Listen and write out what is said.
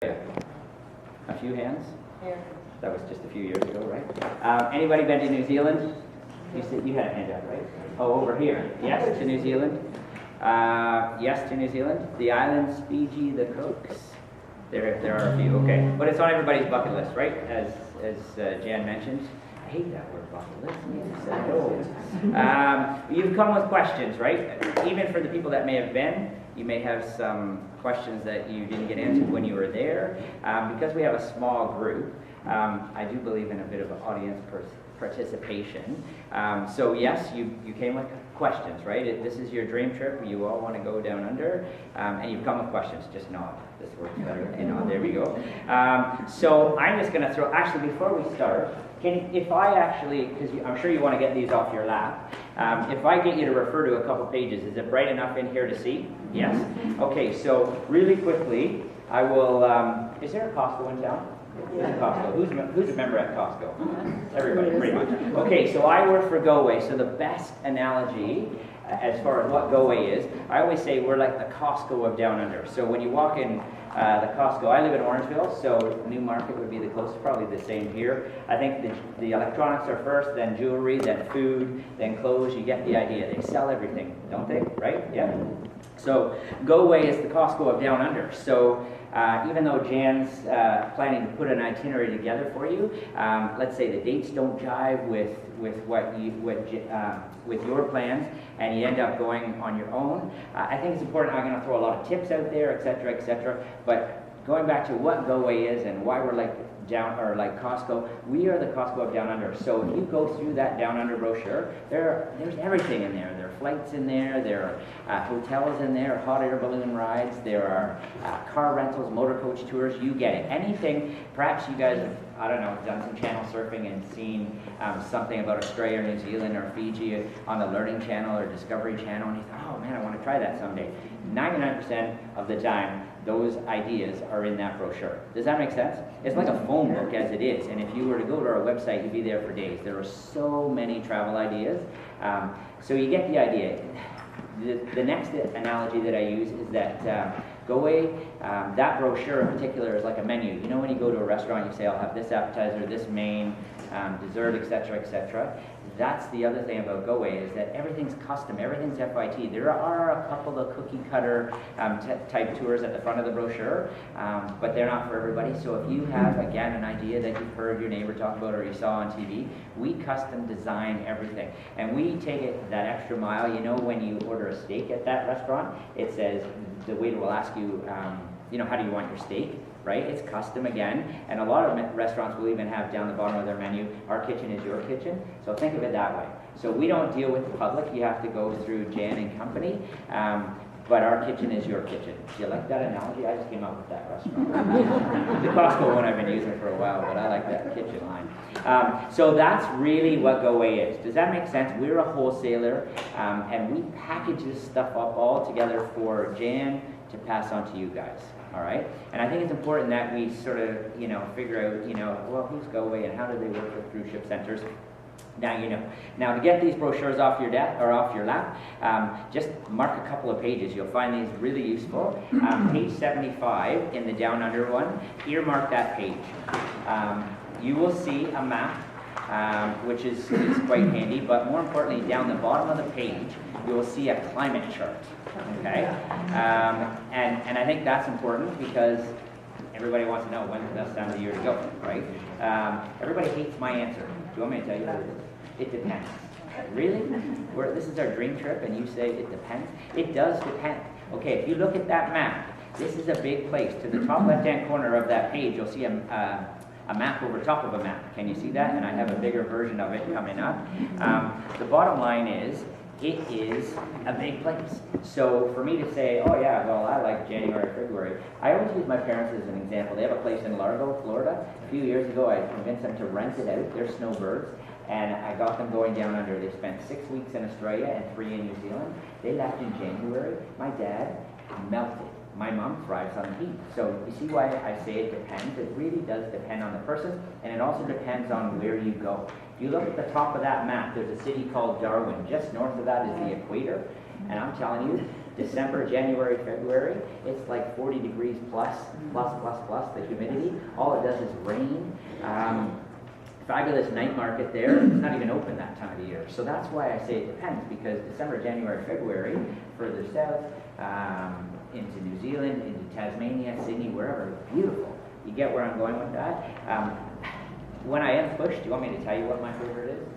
A few hands? Here. That was just a few years ago, right? Anybody been to New Zealand? You had a hand up, right? Oh, over here. Yes to New Zealand. Yes to New Zealand. The islands, Fiji, the Cooks. There are a few. Okay, but it's on everybody's bucket list, right? As Jan mentioned. I hate that word, bucket list. You've come with questions, right? Even for the people that may have been, you may have some questions that you didn't get answered when you were there. Because we have a small group, I do believe in a bit of audience participation. So yes, you came with questions, right? This is your dream trip. You all want to go down under, and you've come with questions. Just nod. This works better. There we go. So I'm just going to throw. Actually, before we start, if I actually, because I'm sure you want to get these off your lap. If I get you to refer to a couple pages, is it bright enough in here to see? Yes. Okay. So really quickly, I will. Is there a Costco in town? Yeah. Costco. Who's a member at Costco? Everybody, pretty much. Okay, so I work for GoAway. So the best analogy, as far as what GoAway is, I always say we're like the Costco of Down Under. So when you walk in the Costco, I live in Orangeville, so Newmarket would be the closest, probably the same here. I think the electronics are first, then jewelry, then food, then clothes. You get the idea. They sell everything, don't they? Right? Yeah. So GoAway is the Costco of Down Under. So even though Jan's planning to put an itinerary together for you, let's say the dates don't jive with your plans, and you end up going on your own. I think it's important. I'm going to throw a lot of tips out there, etc., etc. But going back to what GoAway is and why we're like Costco, we are the Costco of Down Under. So if you go through that Down Under brochure, there's everything in there. There are flights in there, there are hotels in there, hot air balloon rides, there are car rentals, motor coach tours, you get it. Anything, perhaps you guys have, I don't know, done some channel surfing and seen something about Australia or New Zealand or Fiji on the Learning Channel or Discovery Channel, and you thought, oh man, I want to try that someday. 99% of the time, those ideas are in that brochure. Does that make sense? It's like a phone book as it is, and if you were to go to our website, you'd be there for days. There are so many travel ideas. So you get the idea. The next analogy that I use is that GoAway, that brochure in particular is like a menu. You know when you go to a restaurant, you say, I'll have this appetizer, this main, dessert, etc., etc. That's the other thing about GoAway is that everything's custom, everything's FIT. There are a couple of cookie cutter type tours at the front of the brochure, but they're not for everybody. So if you have, again, an idea that you've heard your neighbor talk about or you saw on TV, we custom design everything. And we take it that extra mile. You know when you order a steak at that restaurant, it says, the waiter will ask you, how do you want your steak? Right? It's custom again, and a lot of restaurants will even have down the bottom of their menu, our kitchen is your kitchen. So think of it that way. So we don't deal with the public. You have to go through Jan and Company, but our kitchen is your kitchen. Do you like that analogy? I just came up with that restaurant. The Costco one I've been using for a while, but I like that kitchen line. So that's really what GoAway is. Does that make sense? We're a wholesaler, and we package this stuff up all together for Jan to pass on to you guys. All right, and I think it's important that we sort of, figure out, well, who's GoAway and how do they work with cruise ship centers? Now you know. Now to get these brochures off your desk or off your lap, just mark a couple of pages. You'll find these really useful. Page 75 in the Down Under one. Earmark that page. You will see a map, which is quite handy. But more importantly, down the bottom of the page, you will see a climate chart. Okay, and I think that's important because everybody wants to know when's the best time of the year to go, right? Everybody hates my answer. Do you want me to tell you what it is? It depends. Really? This is our dream trip, and you say it depends? It does depend. Okay, if you look at that map, this is a big place. To the top left-hand corner of that page, you'll see a map over top of a map. Can you see that? And I have a bigger version of it coming up. The bottom line is, it is a big place. So for me to say, oh yeah, well, I like January, February, I always use my parents as an example. They have a place in Largo, Florida. A few years ago, I convinced them to rent it out. They're snowbirds. And I got them going down under. They spent 6 weeks in Australia and 3 in New Zealand. They left in January. My dad melted. My mom thrives on the heat. So you see why I say it depends? It really does depend on the person, and it also depends on where you go. If you look at the top of that map, there's a city called Darwin. Just north of that is the equator. And I'm telling you, December, January, February, it's like 40 degrees plus, the humidity. All it does is rain. Fabulous night market there. It's not even open that time of year. So that's why I say it depends, because December, January, February, further south, into New Zealand, into Tasmania, Sydney, wherever, beautiful. You get where I'm going with that? When I am pushed, do you want me to tell you what my favorite is?